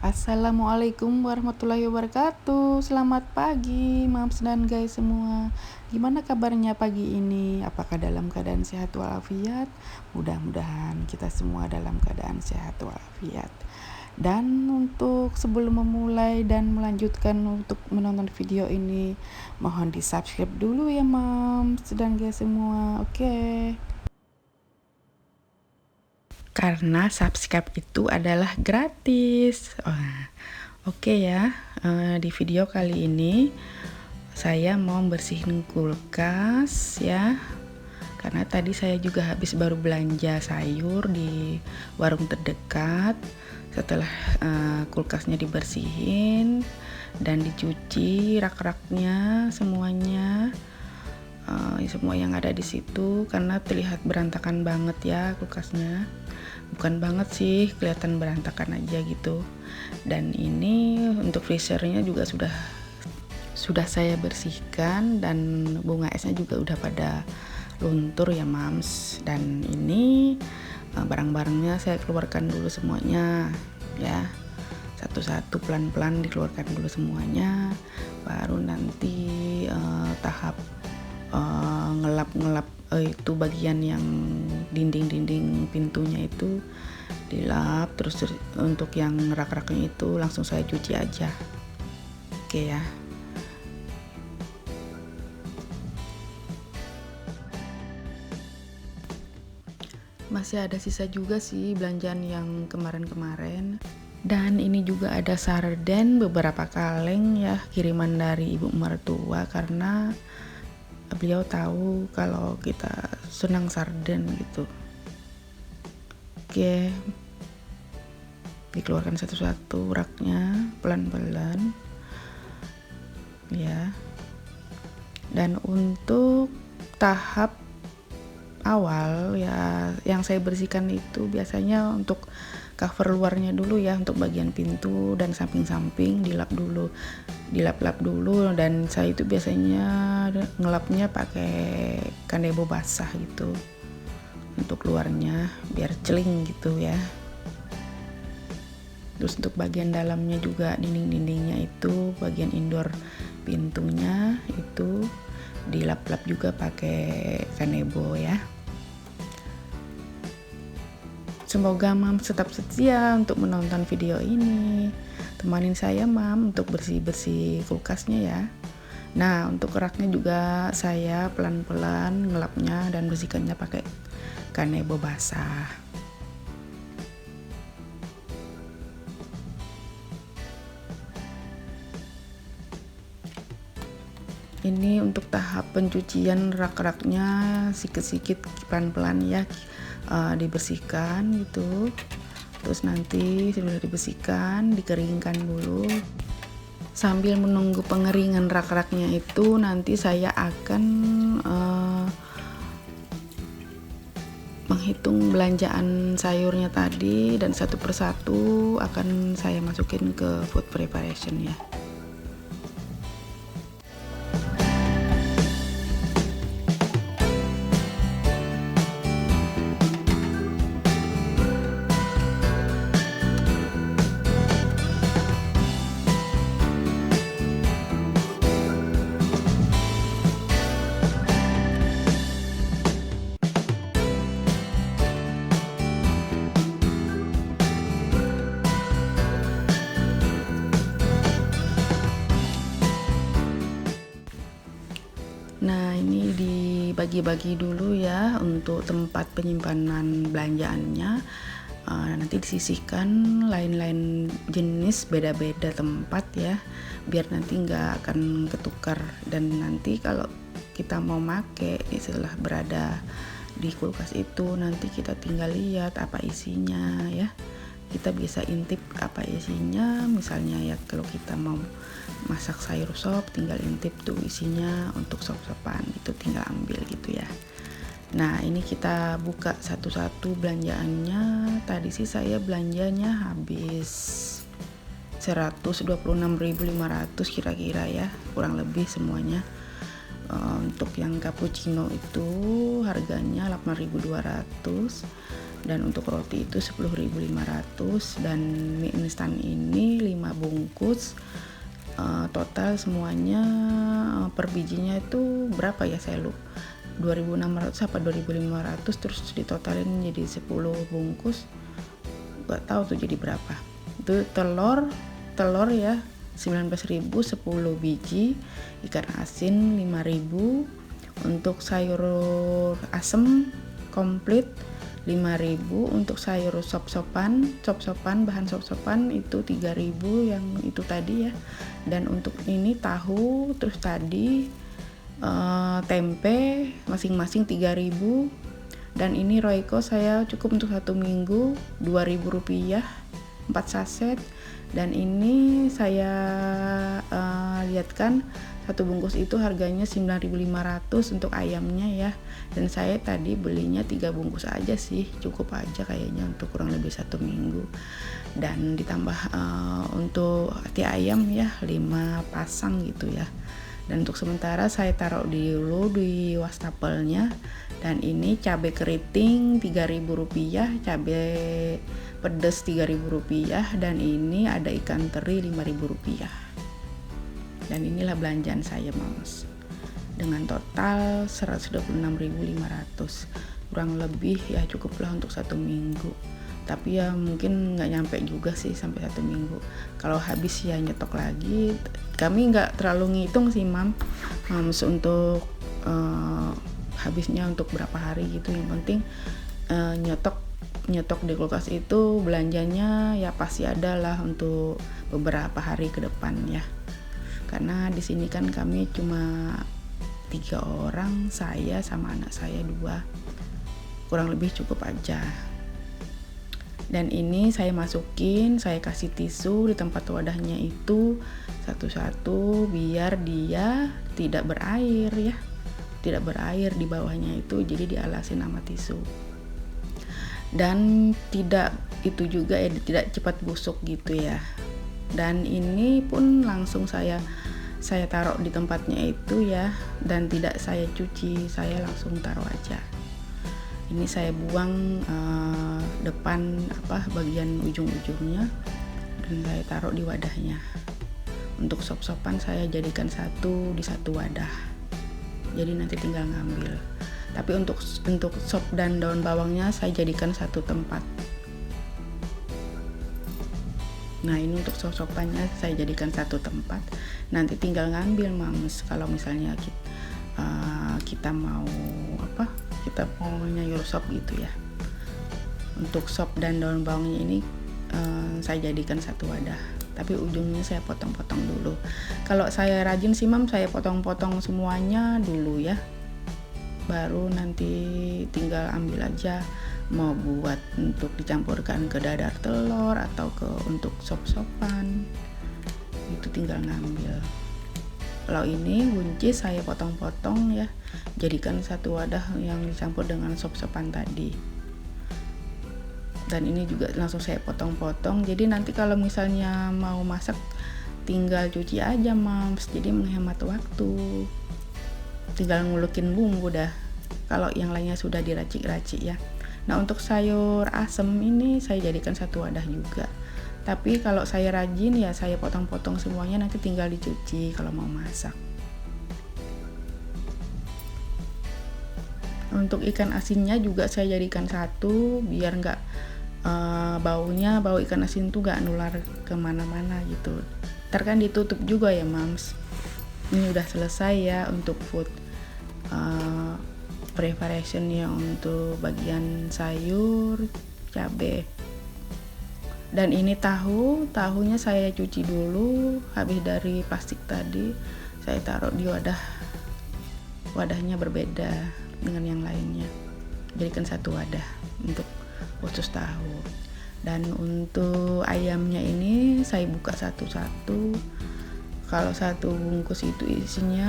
Assalamualaikum warahmatullahi wabarakatuh. Selamat pagi, mams dan guys semua. Gimana kabarnya pagi ini? Apakah dalam keadaan sehat walafiat? Mudah-mudahan kita semua dalam keadaan sehat walafiat. Dan untuk sebelum memulai dan melanjutkan untuk menonton video ini, mohon di-subscribe dulu ya mams dan guys semua. Oke. Karena subscribe itu adalah gratis. Oke ya, di video kali ini saya mau bersihin kulkas ya. Karena tadi saya juga habis baru belanja sayur di warung terdekat. Setelah kulkasnya dibersihin dan dicuci rak-raknya semuanya. Semua yang ada di situ karena terlihat berantakan banget ya kulkasnya. Bukan banget sih, kelihatan berantakan aja gitu. Dan ini untuk freezernya juga sudah saya bersihkan dan bunga esnya juga udah pada luntur ya mams. Dan ini barang-barangnya saya keluarkan dulu semuanya ya, satu-satu pelan-pelan dikeluarkan dulu semuanya, baru nanti tahap ngelap itu bagian yang dinding pintunya itu dilap, terus untuk yang rak-raknya itu langsung saya cuci aja. Oke ya. Masih ada sisa juga sih belanjaan yang kemarin-kemarin. Dan ini juga ada sarden beberapa kaleng ya, kiriman dari ibu mertua karena beliau tahu kalau kita senang sarden gitu. Oke, dikeluarkan satu-satu raknya pelan-pelan ya. Dan untuk tahap awal ya, yang saya bersihkan itu biasanya untuk cover luarnya dulu ya, untuk bagian pintu dan samping-samping dilap dulu, dan saya itu biasanya ngelapnya pakai kanebo basah gitu untuk luarnya biar celing gitu ya. Terus untuk bagian dalamnya juga, dinding-dindingnya itu bagian indoor pintunya itu dilap-lap juga pakai kanebo ya. Semoga mam tetap setia untuk menonton video ini. Temanin saya mam untuk bersih-bersih kulkasnya ya. Nah, untuk raknya juga saya pelan-pelan ngelapnya dan bersihkannya pakai kanebo basah. Ini untuk tahap pencucian rak-raknya sikit-sikit pelan-pelan ya, dibersihkan gitu. Terus nanti sudah dibersihkan, dikeringkan dulu. Sambil menunggu pengeringan rak-raknya itu, nanti saya akan menghitung belanjaan sayurnya tadi dan satu persatu akan saya masukin ke food preparation ya. Nah, ini dibagi-bagi dulu ya untuk tempat penyimpanan belanjaannya. Nanti disisihkan lain-lain jenis, beda-beda tempat ya, biar nanti nggak akan ketukar. Dan nanti kalau kita mau make setelah berada di kulkas itu, nanti kita tinggal lihat apa isinya ya. Kita bisa intip apa isinya, misalnya ya kalau kita mau masak sayur sop tinggal intip tuh isinya untuk sop-sopan, itu tinggal ambil gitu ya. Nah, ini kita buka satu-satu belanjaannya. Tadi sih saya belanjanya habis 126.500 kira-kira ya, kurang lebih semuanya. Untuk yang cappuccino itu harganya 8.200 dan untuk roti itu 10.500 dan mie instan ini bungkus. Total semuanya per bijinya itu berapa ya, saya lupa, 2.600 apa 2.500, terus ditotalin jadi 10 bungkus, gak tahu tuh jadi berapa. Itu telur ya 19.000 10 biji, ikan asin 5.000, untuk sayur asem komplit 5.000, untuk sayur sop-sopan bahan sop-sopan itu 3.000 yang itu tadi ya. Dan untuk ini tahu, terus tadi tempe masing-masing 3.000. Dan ini Royco saya cukup untuk 1 minggu, 2.000 rupiah 4 saset. Dan ini saya lihat kan satu bungkus itu harganya 9.500 untuk ayamnya ya. Dan saya tadi belinya 3 bungkus aja sih, cukup aja kayaknya untuk kurang lebih 1 minggu. Dan ditambah untuk hati ayam ya 5 pasang gitu ya. Dan untuk sementara saya taruh dulu di wastafelnya. Dan ini cabai keriting 3.000 rupiah, cabai pedas 3.000 rupiah, dan ini ada ikan teri 5.000 rupiah. Dan inilah belanjaan saya Mams, dengan total 126.500, kurang lebih ya cukuplah untuk 1 minggu. Tapi ya mungkin nggak nyampe juga sih sampai 1 minggu. Kalau habis ya nyetok lagi. Kami nggak terlalu ngitung sih Mams untuk habisnya untuk berapa hari gitu. Yang penting nyetok di kulkas itu belanjanya ya pasti ada lah untuk beberapa hari ke depan ya. Karena di sini kan kami cuma 3 orang, saya sama anak saya 2, kurang lebih cukup aja. Dan ini saya masukin, saya kasih tisu di tempat wadahnya itu satu-satu biar dia tidak berair ya, tidak berair di bawahnya itu, jadi dialasin sama tisu. Dan tidak itu juga ya, tidak cepat busuk gitu ya. Dan ini pun langsung saya taruh di tempatnya itu ya, dan tidak saya cuci, saya langsung taruh aja. Ini saya buang depan bagian ujung-ujungnya, dan saya taruh di wadahnya. Untuk sop-sopan saya jadikan satu di satu wadah, jadi nanti tinggal ngambil. Tapi untuk sop dan daun bawangnya saya jadikan satu tempat. Nah ini untuk sop-sopannya saya jadikan satu tempat, nanti tinggal ngambil Mams. Kalau misalnya kita mau nyayur sop gitu ya. Untuk sop dan daun bawangnya ini saya jadikan satu wadah, tapi ujungnya saya potong-potong dulu. Kalau saya rajin sih saya potong-potong semuanya dulu ya, baru nanti tinggal ambil aja, mau buat untuk dicampurkan ke dadar telur atau untuk sop-sopan itu tinggal ngambil. Kalau ini buncis saya potong-potong ya, jadikan satu wadah yang dicampur dengan sop-sopan tadi. Dan ini juga langsung saya potong-potong, jadi nanti kalau misalnya mau masak tinggal cuci aja Mams, jadi menghemat waktu, tinggal ngulukin bumbu dah. Kalau yang lainnya sudah diracik-racik ya. Nah untuk sayur asem ini saya jadikan satu wadah juga, tapi kalau saya rajin ya saya potong-potong semuanya, nanti tinggal dicuci kalau mau masak. Untuk ikan asinnya juga saya jadikan satu, biar nggak bau ikan asin tuh nggak nular kemana-mana gitu. Ntar kan ditutup juga ya Mams. Ini udah selesai ya untuk food preparation yang untuk bagian sayur, cabai. Dan ini tahunya saya cuci dulu, habis dari plastik tadi saya taruh di wadahnya berbeda dengan yang lainnya, jadikan satu wadah untuk khusus tahu. Dan untuk ayamnya ini saya buka satu-satu. Kalau satu bungkus itu isinya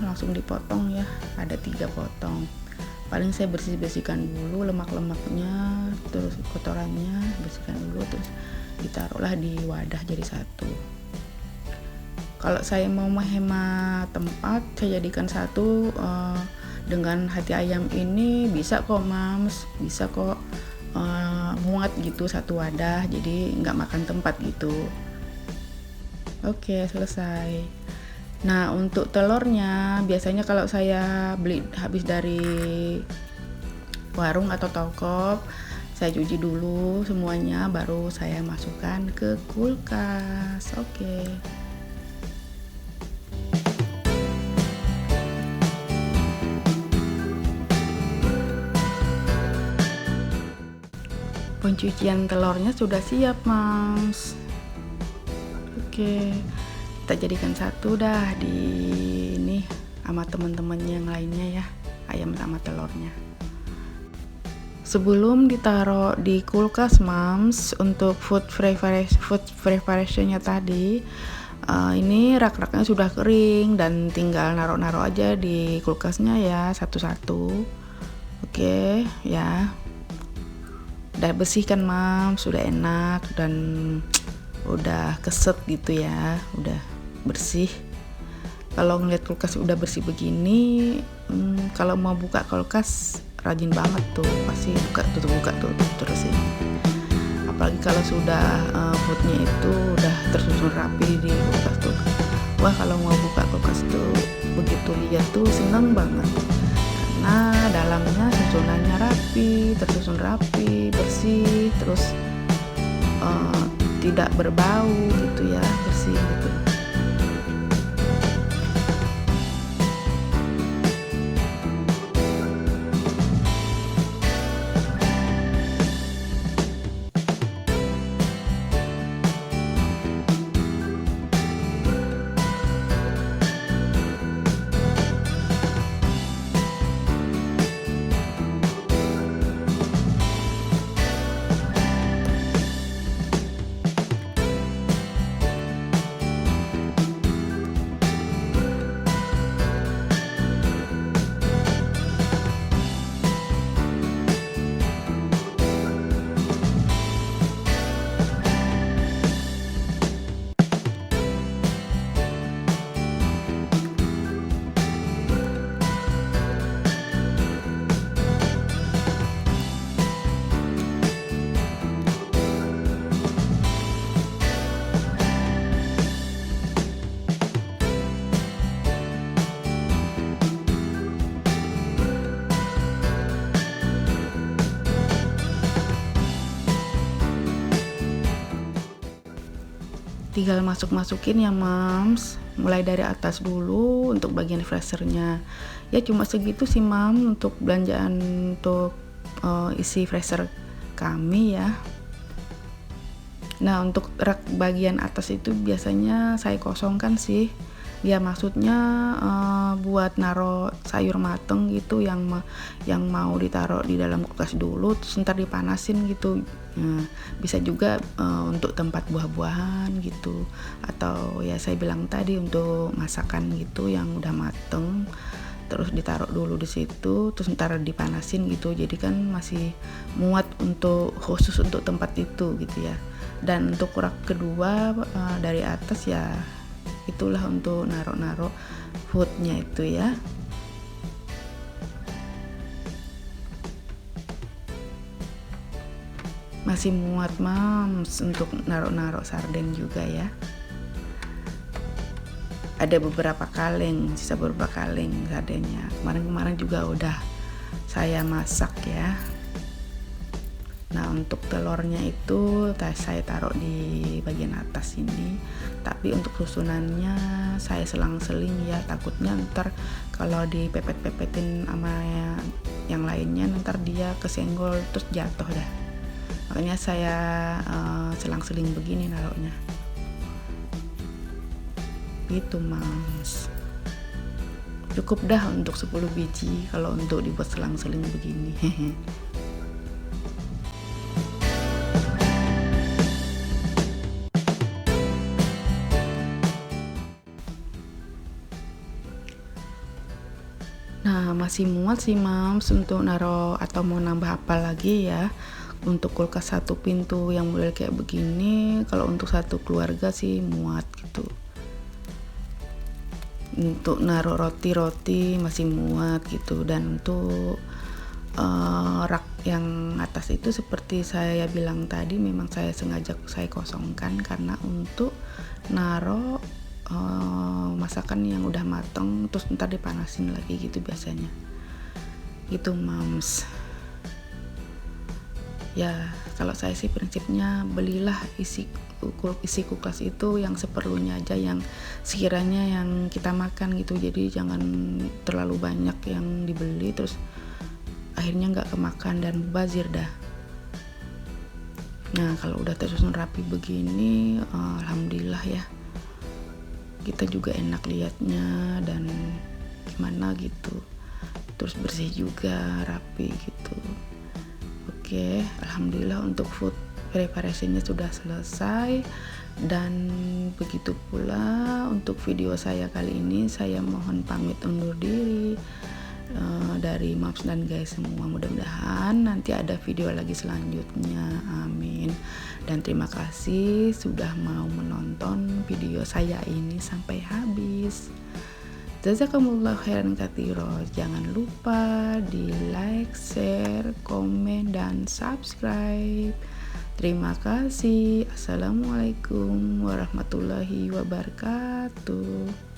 langsung dipotong ya, ada 3 potong. Paling saya bersihkan dulu lemak-lemaknya, terus kotorannya bersihkan dulu, terus ditaruhlah di wadah jadi satu. Kalau saya mau menghemat tempat, saya jadikan satu dengan hati ayam ini bisa kok Mams, bisa kok muat gitu satu wadah, jadi nggak makan tempat gitu. Oke, selesai. Nah, untuk telurnya biasanya kalau saya beli habis dari warung atau toko, saya cuci dulu semuanya baru saya masukkan ke kulkas. Oke. Pencucian telurnya sudah siap, Mams. Oke, kita jadikan satu dah di ini sama teman-teman yang lainnya ya, ayam sama telurnya. Sebelum ditaruh di kulkas, Mams, untuk food preparationnya tadi, ini rak-raknya sudah kering dan tinggal naruh-naruh aja di kulkasnya ya, satu-satu. Oke ya, udah bersih kan, Mams, sudah enak dan udah keset gitu ya, udah bersih. Kalau ngeliat kulkas udah bersih begini, kalau mau buka kulkas rajin banget tuh, pasti buka tutup terus ini. Apalagi kalau sudah foodnya itu udah tersusun rapi di kulkas tuh, wah kalau mau buka kulkas tuh begitu lihat tuh seneng banget, karena dalamnya susunannya tersusun rapi, bersih, terus tidak berbau gitu ya, bersih gitu. Tinggal masukin ya, Mams, mulai dari atas dulu untuk bagian freezernya ya, cuma segitu sih, Mam, untuk belanjaan untuk isi freezer kami ya. Nah, untuk rak bagian atas itu biasanya saya kosongkan sih ya, maksudnya buat naruh sayur mateng gitu yang mau ditaruh di dalam kulkas dulu terus ntar dipanasin gitu. Nah, bisa juga untuk tempat buah-buahan gitu, atau ya saya bilang tadi untuk masakan gitu yang udah mateng terus ditaruh dulu di situ terus ntar dipanasin gitu, jadi kan masih muat untuk khusus untuk tempat itu gitu ya. Dan untuk rak kedua dari atas ya itulah untuk naruh foodnya itu ya. Masih muat, Mams, untuk naruh sarden juga ya. Ada beberapa kaleng, sisa beberapa kaleng sardennya. Kemarin juga udah saya masak ya. Nah, untuk telurnya itu saya taruh di bagian atas ini, tapi untuk susunannya saya selang-seling ya, takutnya ntar kalau dipepet-pepetin sama yang lainnya ntar dia kesenggol terus jatuh dah, makanya saya selang-seling begini naruhnya gitu, Mas. Cukup dah untuk 10 biji kalau untuk dibuat selang-seling begini. Nah, masih muat sih, Mams, untuk naruh atau mau nambah apa lagi ya. Untuk kulkas satu pintu yang model kayak begini, kalau untuk satu keluarga sih muat gitu. Untuk naruh roti masih muat gitu, dan untuk rak yang atas itu seperti saya bilang tadi, memang saya sengaja saya kosongkan karena untuk naro masakan yang udah mateng terus ntar dipanasin lagi gitu biasanya gitu mams. Ya kalau saya sih prinsipnya belilah isi kulkas itu yang seperlunya aja, yang sekiranya yang kita makan gitu, jadi jangan terlalu banyak yang dibeli terus akhirnya nggak kemakan dan mubazir dah. Nah kalau udah tersusun rapi begini, alhamdulillah ya, kita juga enak liatnya dan gimana gitu, terus bersih juga, rapi gitu. Oke, alhamdulillah untuk food preparasinya sudah selesai. Dan begitu pula untuk video saya kali ini, saya mohon pamit undur diri dari Maps dan guys semua. Mudah-mudahan nanti ada video lagi selanjutnya, amin. Dan terima kasih sudah mau menonton video saya ini sampai habis. Jazakumullah khairan katsiro. Jangan lupa di like, share, komen, dan subscribe. Terima kasih. Assalamualaikum warahmatullahi wabarakatuh.